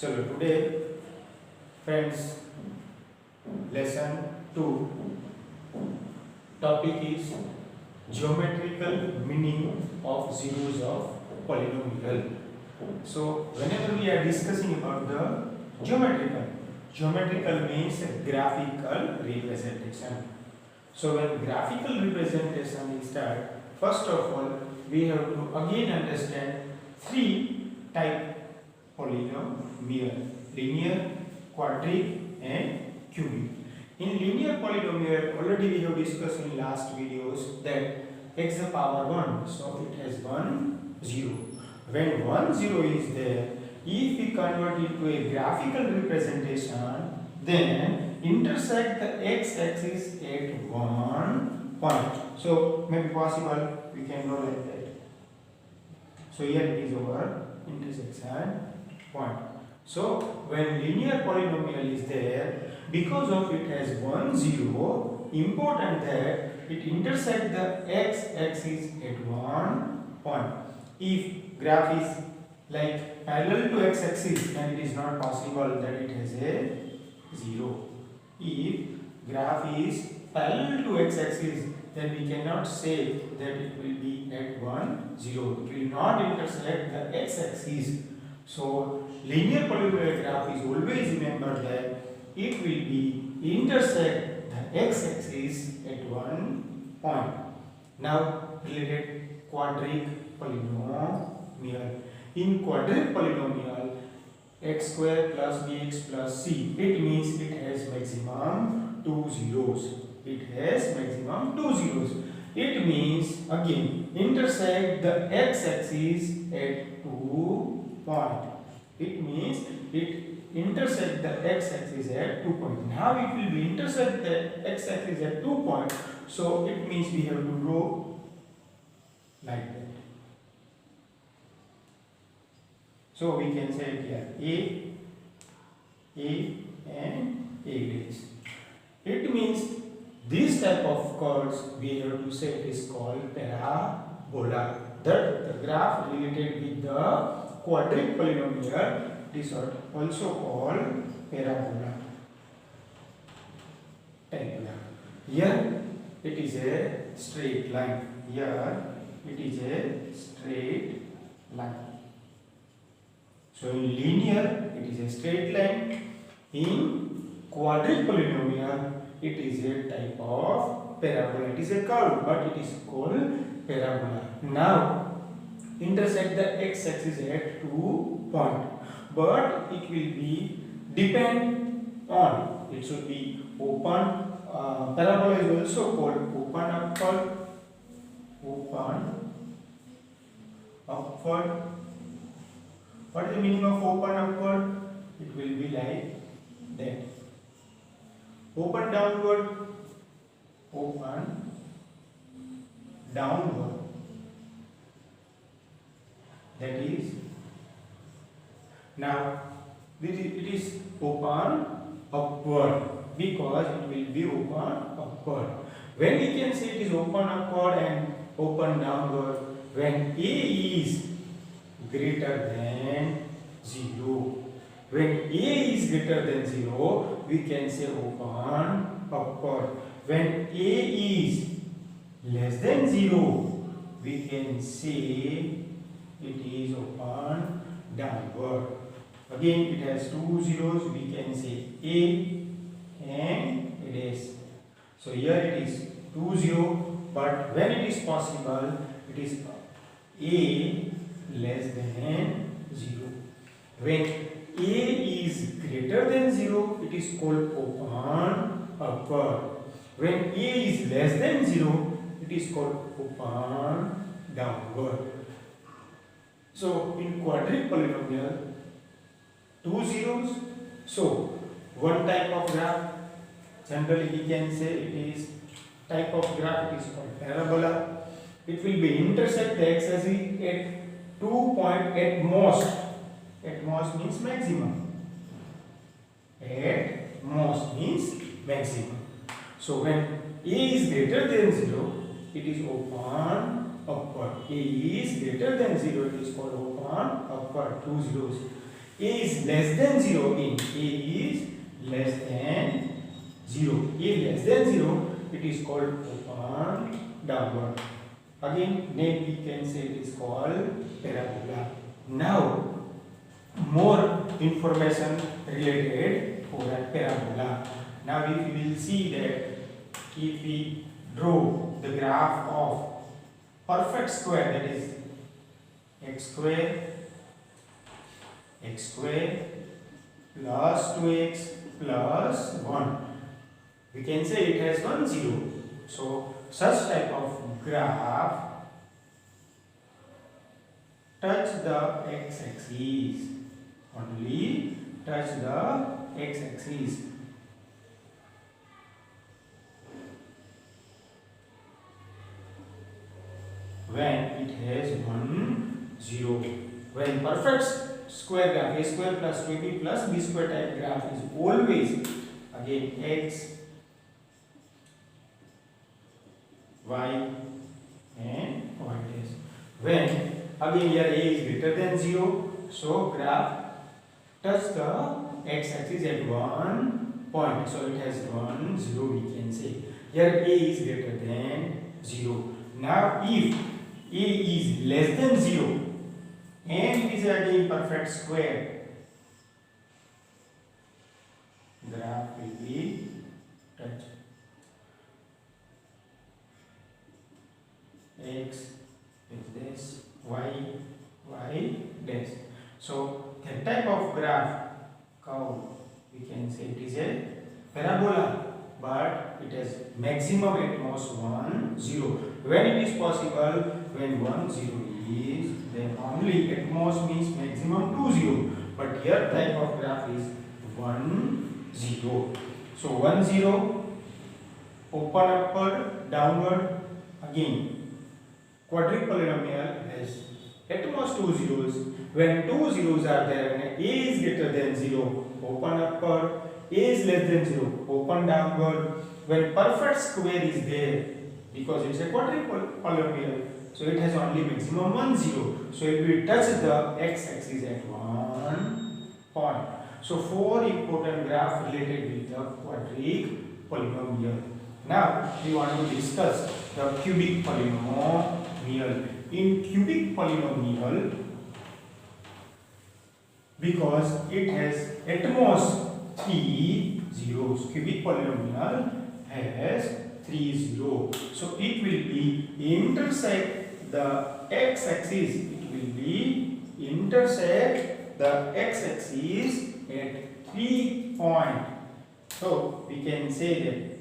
चलो today friends lesson 2 topic is geometrical meaning of zeros of polynomial. So whenever we are discussing about the geometrical means graphical representation. So when graphical representation is started, first of all we have to again understand three type polynomial: linear, quadric and cubic. In linear polynomial, already we have discussed in last videos that x the power 1, so it has 1 0. When 1 0 is there, if we convert it to a graphical representation, then intersect the x axis at one point. So maybe possible we can draw like that. So here it is our intersection point. So when linear polynomial is there, because of it has 1 0, important that it intersects the x axis at one point. If graph is like parallel to x axis, then it is not possible that it has a 0. If graph is parallel to x axis, then we cannot say that it will be at 1 0. It will not intersect the x axis. So linear polynomial graph is always remember that it will be intersect the x axis at one point. Now related quadric polynomial. In quadric polynomial, x square plus bx plus c, it means it has maximum 2 zeros. It has maximum 2 zeros. It means again intersect the x axis at 2 point. It means it intersect the x axis at 2 point. Now it will be intersect the x axis at 2 point. So it means we have to draw like that. So we can say here A and A dash. It means this type of curves we have to say it is called parabola. That the graph related with the quadric polynomial, it is also called parabola. Here it is a straight line. Here it is a straight line. So in linear it is a straight line. In quadric polynomial it is a type of parabola. It is a curve, but it is called parabola. Now intersect the x axis at 2 point, but it will be depend on, it should be open. Parabola is also called open upward. What is the meaning of open upward? It will be like that. Open downward. Open downward. That is, now it is open upward because it will be open upward. When we can say it is open upward and open downward, when A is greater than 0. When A is greater than 0, we can say open upward. When A is less than 0, we can say it is open downward. Again it has 2 zeros, we can say A and it is. So here it is 2 0, but when it is possible, it is A less than 0. When A is greater than 0, it is called open upward. When A is less than 0, it is called open downward. So in quadric polynomial, 2 zeros. So one type of graph, generally we can say it is type of graph, it is called parabola. It will be intersect the x axis at 2 point at most. At most means maximum. At most means maximum. So when A is greater than 0, it is open upward. A is greater than 0, it is called open upward, 2 zeros. A is less than 0 again. A is less than 0. A less than 0, it is called open downward. Again, name we can say it is called parabola. Now, more information related for a parabola. Now, if we will see that if we draw the graph of perfect square, that is x square plus 2x plus 1, we can say it has 1 0. So such type of graph touch the x-axis, only touch the x-axis. When it has 1 0. When perfect square graph, a square plus 2b plus b square type graph is always again x, y and y dash. When again here a is greater than 0, so graph touch the x-axis at 1 point. So it has 1 0 we can say. Here a is greater than 0. Now if a is less than 0 and it is again perfect square, graph will be touch x with this, y dash. So that type of graph curve we can say it is a parabola, but it has maximum at most 1 0. When it is possible, when 1 0 is, then only at most means maximum 2 0. But here type of graph is 1 0. So 1 0, open upward, downward. Again, quadric polynomial has at most 2 zeros. When 2 zeros are there, when a is greater than 0, open upward. A is less than 0, open downward. When perfect square is there, because it's a quadric polynomial, so it has only maximum 1 0. So it will touch the x-axis at 1 point. So 4 important graphs related with the quadric polynomial. Now we want to discuss the cubic polynomial. In cubic polynomial, because it has at most 3 zeros, cubic polynomial has 3 zeros. So it will be intersect the x-axis. It will be intersect the x-axis at 3 points. So we can say that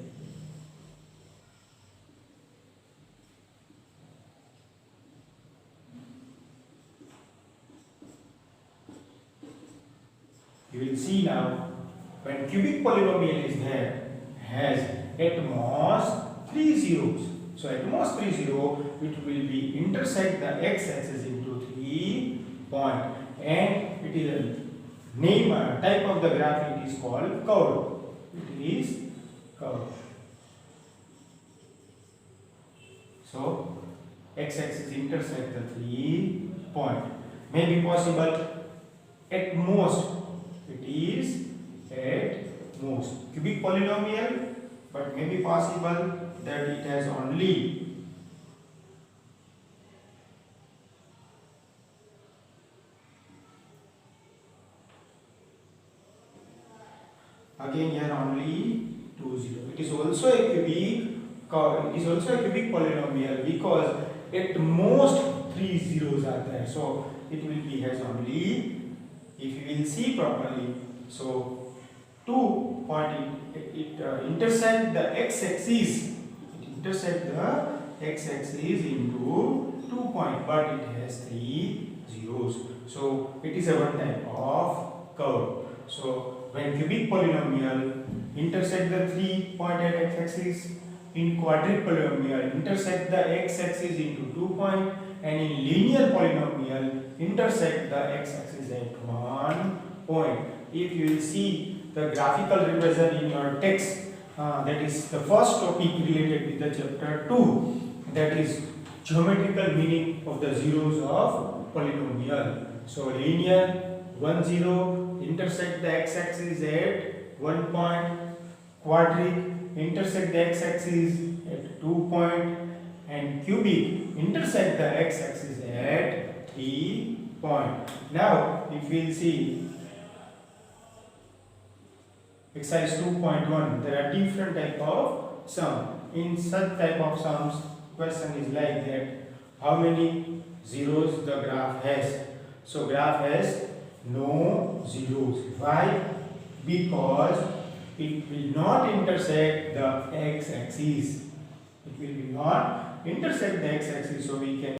you will see now when cubic polynomial is there, has at most 3 zeros. So at most 3 zeros, it will be intersect the x-axis into 3 points, and it is a name type of the graph. It is called curve. It is curve. So x-axis intersect the 3 points. May be possible at most. It is at most cubic polynomial, but may be possible that it has only again here only 2 0. It is also a cubic curve. It is also a cubic polynomial because at most 3 zeros are there. So it will be has only, if you will see properly, so 2 point it intersect the x-axis. It intersect the x-axis into 2 point, but it has 3 zeros. So it is a one type of curve. So when cubic polynomial intersect the 3 point at x-axis, in quadric polynomial intersect the x-axis into 2 point, and in linear polynomial intersect the x-axis at 1 point. If you will see the graphical representation in your text, that is the first topic related with the chapter 2, that is geometrical meaning of the zeros of polynomial. So linear 1 0, intersect the x-axis at 1 point, quadric, intersect the x-axis at 2 point, and cubic, intersect the x-axis at 3 point. Now, if we will see exercise 2.1, there are different type of sum. In such type of sums, question is like that: how many zeros the graph has? So graph has no zeros. Why? Because it will not intersect the x-axis. It will be not intersect the x-axis, so we can